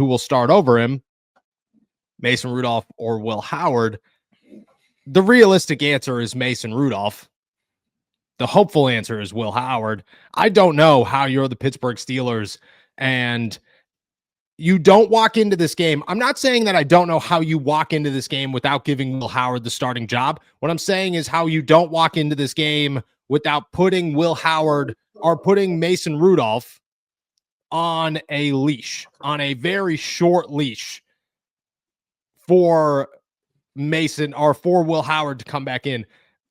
who will start over him, Mason Rudolph or Will Howard. The realistic answer is Mason Rudolph. The hopeful answer is Will Howard. I don't know how you're the Pittsburgh Steelers and you don't walk into this game. I'm not saying that I don't know how you walk into this game without giving Will Howard the starting job. What I'm saying is how you don't walk into this game without putting Will Howard or putting Mason Rudolph on a leash, on a very short leash for Mason or for Will Howard to come back in.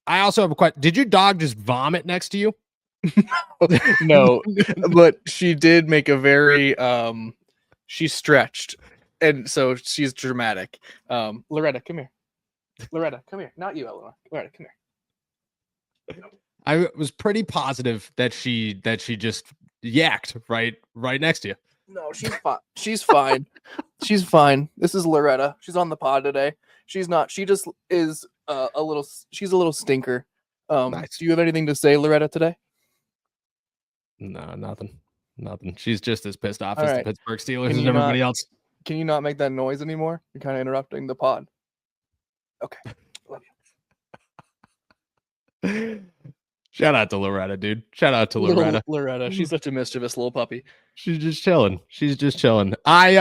I also have a question. Did your dog just vomit next to you? No, but she did make a very, she stretched. And so she's dramatic. Loretta, come here. Loretta, come here. Not you, Eleanor. Loretta, come here. I was pretty positive that she just yacked right next to you. No, she's fine. She's fine. She's fine. This is Loretta. She's on the pod today. She's not. She just is she's a little stinker. Nice. Do you have anything to say, Loretta, today? No, nothing. She's just as pissed off All as right. the Pittsburgh Steelers and everybody else. Can you not make that noise anymore? You're kind of interrupting the pod. Okay. Love you. Shout out to Loretta, dude. Shout out to Loretta. Loretta. She's such a mischievous little puppy. She's just chilling. I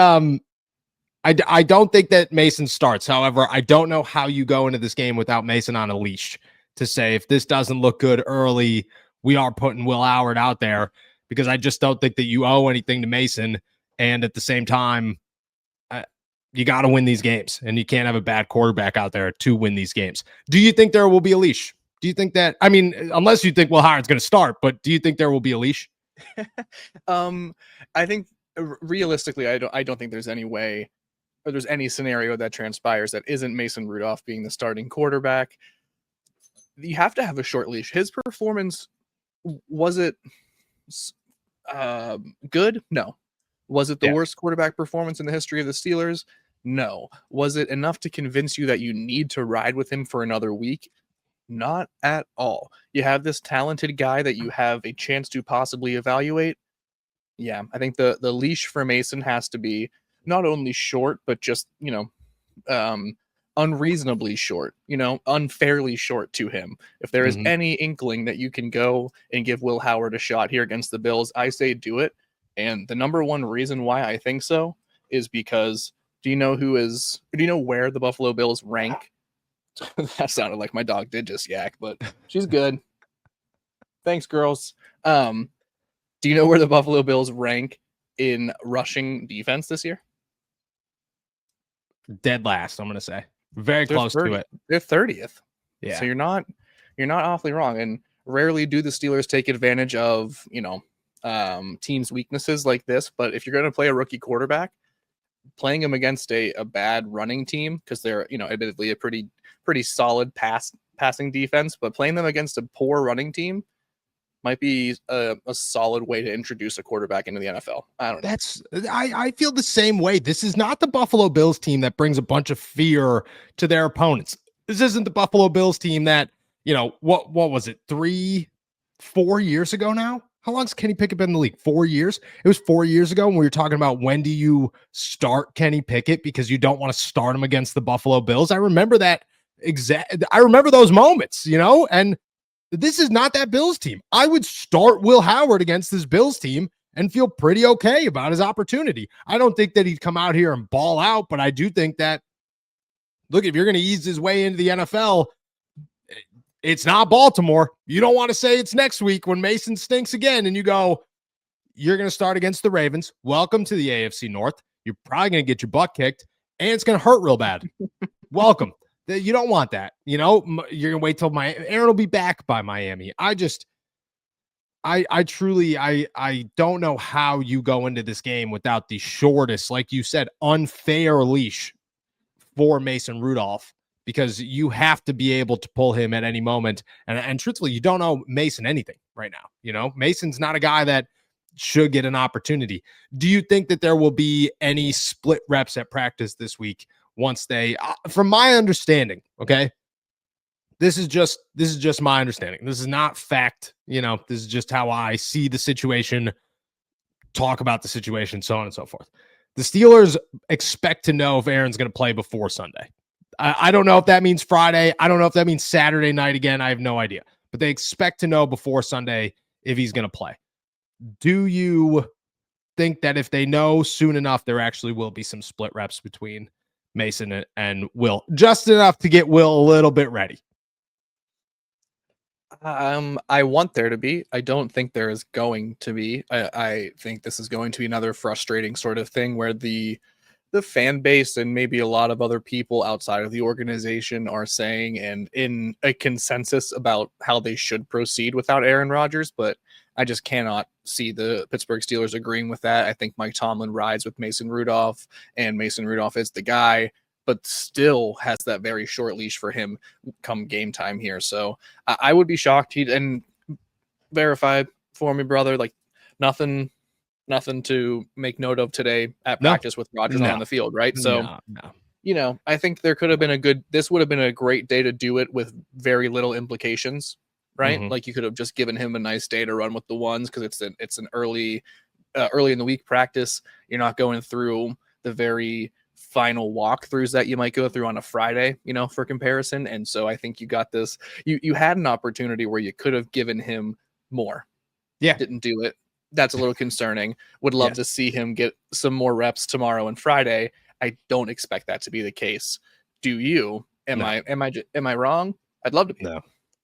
don't think that Mason starts. However, I don't know how you go into this game without Mason on a leash to say, if this doesn't look good early, we are putting Will Howard out there, because I just don't think that you owe anything to Mason. And at the same time, you got to win these games, and you can't have a bad quarterback out there to win these games. Do you think there will be a leash? Do you think that, I mean, unless you think Will Howard's going to start, but do you think there will be a leash? I think realistically, I don't think there's any way, or there's any scenario that transpires that isn't Mason Rudolph being the starting quarterback. You have to have a short leash. His performance, was it good? No. Was it the worst quarterback performance in the history of the Steelers? No. Was it enough to convince you that you need to ride with him for another week? Not at all. You have this talented guy that you have a chance to possibly evaluate. Yeah, I think the leash for Mason has to be not only short, but just, unreasonably short, unfairly short to him. If there is any inkling that you can go and give Will Howard a shot here against the Bills, I say do it. And the number one reason why I think so is because do you know where the Buffalo Bills rank? That sounded like my dog did just yak, but she's good. Thanks, girls. Do you know where the Buffalo Bills rank in rushing defense this year? Dead last, I'm going to say. Very close to it. They're 30th. Yeah. So you're not awfully wrong. And rarely do the Steelers take advantage of, teams' weaknesses like this. But if you're going to play a rookie quarterback, playing him against a bad running team, because they're, admittedly a pretty solid passing defense, but playing them against a poor running team might be a solid way to introduce a quarterback into the NFL. I don't know. I feel the same way. This is not the Buffalo Bills team that brings a bunch of fear to their opponents. This isn't the Buffalo Bills team that, what was it, 3-4 years ago now? How long's Kenny Pickett been in the league? 4 years? It was 4 years ago when we were talking about when do you start Kenny Pickett because you don't want to start him against the Buffalo Bills. I remember that I remember those moments, and this is not that Bills team. I would start Will Howard against this Bills team and feel pretty okay about his opportunity. I don't think that he'd come out here and ball out, but I do think that, look, if you're going to ease his way into the NFL, it's not Baltimore. You don't want to say it's next week when Mason stinks again and you go, you're going to start against the Ravens. Welcome to the AFC North. You're probably going to get your butt kicked and it's going to hurt real bad. Welcome. You don't want that. You're going to wait till Aaron will be back by Miami. I truly don't know how you go into this game without the shortest, like you said, unfair leash for Mason Rudolph, because you have to be able to pull him at any moment. And truthfully, you don't owe Mason anything right now. Mason's not a guy that should get an opportunity. Do you think that there will be any split reps at practice this week? Once they, from my understanding, okay, this is just my understanding. This is not fact. This is just how I see the situation, talk about the situation, so on and so forth. The Steelers expect to know if Aaron's going to play before Sunday. I don't know if that means Friday. I don't know if that means Saturday night again. I have no idea. But they expect to know before Sunday if he's going to play. Do you think that if they know soon enough, there actually will be some split reps between Mason and Will, just enough to get Will a little bit ready? I want there to be. I don't think there is going to be. I think this is going to be another frustrating sort of thing where the fan base and maybe a lot of other people outside of the organization are saying and in a consensus about how they should proceed without Aaron Rodgers, but I just cannot see the Pittsburgh Steelers agreeing with that. I think Mike Tomlin rides with Mason Rudolph, and Mason Rudolph is the guy, but still has that very short leash for him come game time here. So I would be shocked. And verify for me, brother, like nothing to make note of today at practice with Rodgers on the field, right? So, I think there could have been this would have been a great day to do it with very little implications, right? Mm-hmm. Like you could have just given him a nice day to run with the ones because it's an early in the week practice. You're not going through the very final walkthroughs that you might go through on a Friday, for comparison. And so I think you got this, you had an opportunity where you could have given him more. Yeah. Didn't do it. That's a little concerning. Would love to see him get some more reps tomorrow and Friday. I don't expect that to be the case. Do you? Am I wrong? I'd love to be.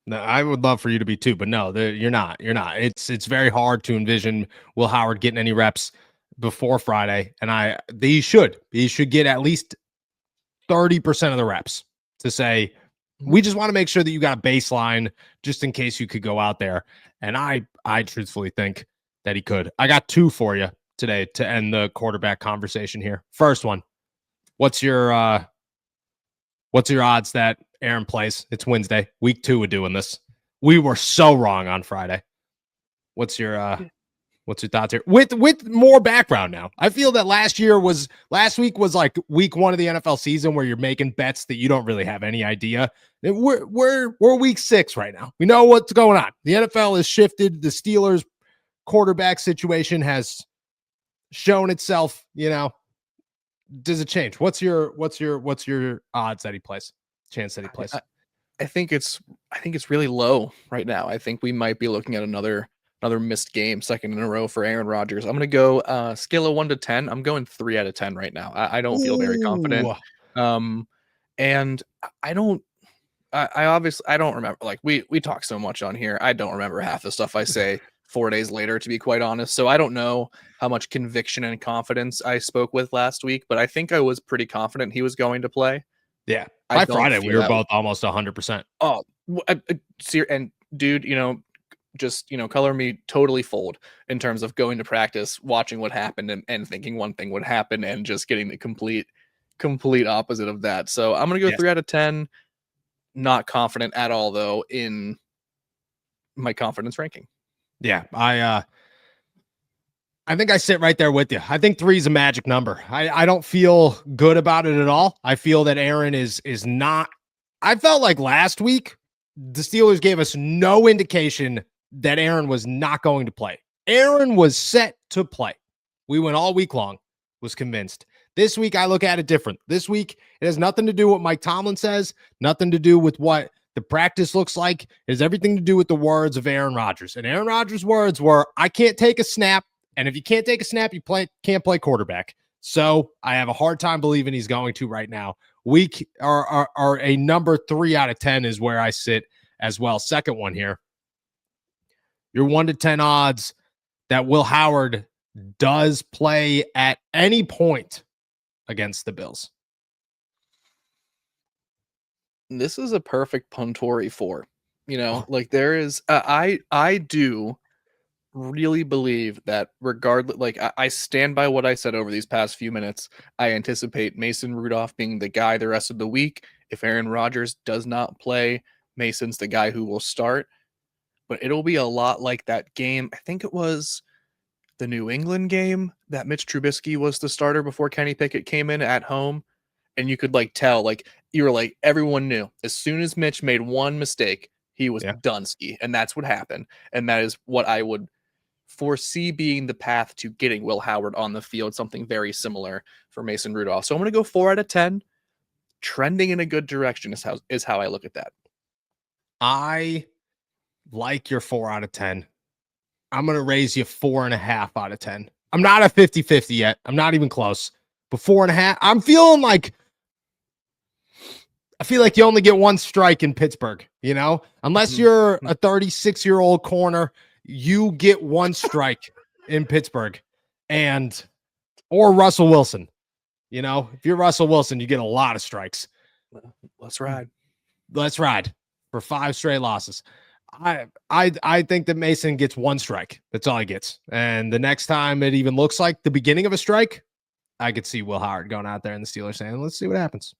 No, I would love for you to be too, but no, you're not. You're not. It's very hard to envision Will Howard getting any reps before Friday, and he should get at least 30% of the reps to say, we just want to make sure that you got a baseline just in case you could go out there. And I truthfully think that he could. I got two for you today to end the quarterback conversation here. First one, what's your odds that Aaron plays? It's Wednesday, week 2 of doing this. We were so wrong on Friday. What's your thoughts here? With more background now. I feel that last week was like week 1 of the NFL season where you're making bets that you don't really have any idea. We're week 6 right now. We know what's going on. The NFL has shifted. The Steelers quarterback situation has shown itself, does it change? What's your odds that he plays? Chance that he plays? I think it's really low right now. I think we might be looking at another missed game, second in a row for Aaron Rodgers. I'm going to go scale of 1 to 10. I'm going 3 out of 10 right now. I don't feel very confident. And I don't remember, like we talk so much on here. I don't remember half the stuff I say 4 days later, to be quite honest. So I don't know how much conviction and confidence I spoke with last week, but I think I was pretty confident he was going to play. Yeah. By Friday, we were both almost 100%. Oh, and dude, just, color me totally fooled in terms of going to practice, watching what happened and thinking one thing would happen and just getting the complete opposite of that. So I'm going to go 3 out of 10. Not confident at all though in my confidence ranking. Yeah. I think I sit right there with you. I think 3 is a magic number. I don't feel good about it at all. I feel that Aaron is not. I felt like last week the Steelers gave us no indication that Aaron was not going to play. Aaron was set to play. We went all week long, was convinced. This week, I look at it different. This week, it has nothing to do with what Mike Tomlin says, nothing to do with what the practice looks like. It has everything to do with the words of Aaron Rodgers. And Aaron Rodgers' words were, I can't take a snap. And if you can't take a snap, you can't play quarterback. So I have a hard time believing he's going to right now. Week are a number 3 out of 10 is where I sit as well. Second one here. Your 1 to 10 odds that Will Howard does play at any point against the Bills. This is a perfect Puntori 4. Like there is I do really believe that regardless, like I stand by what I said over these past few minutes. I anticipate Mason Rudolph being the guy the rest of the week. If Aaron Rodgers does not play, Mason's the guy who will start. But it'll be a lot like that game. I think it was the New England game that Mitch Trubisky was the starter before Kenny Pickett came in at home. And you could tell, you were like, everyone knew as soon as Mitch made one mistake, he was done ski. And that's what happened. And that is what I would foresee being the path to getting Will Howard on the field, something very similar for Mason Rudolph. So I'm going to go 4 out of 10. Trending in a good direction is how I look at that. I like your 4 out of 10. I'm going to raise you 4.5 out of 10. I'm not a 50-50 yet. I'm not even close. But 4.5, I feel like you only get one strike in Pittsburgh, unless you're a 36-year-old corner, you get one strike in Pittsburgh or Russell Wilson. If you're Russell Wilson, you get a lot of strikes. Let's ride for 5 straight losses. I think that Mason gets one strike. That's all he gets. And the next time it even looks like the beginning of a strike, I could see Will Howard going out there and the Steelers saying, let's see what happens.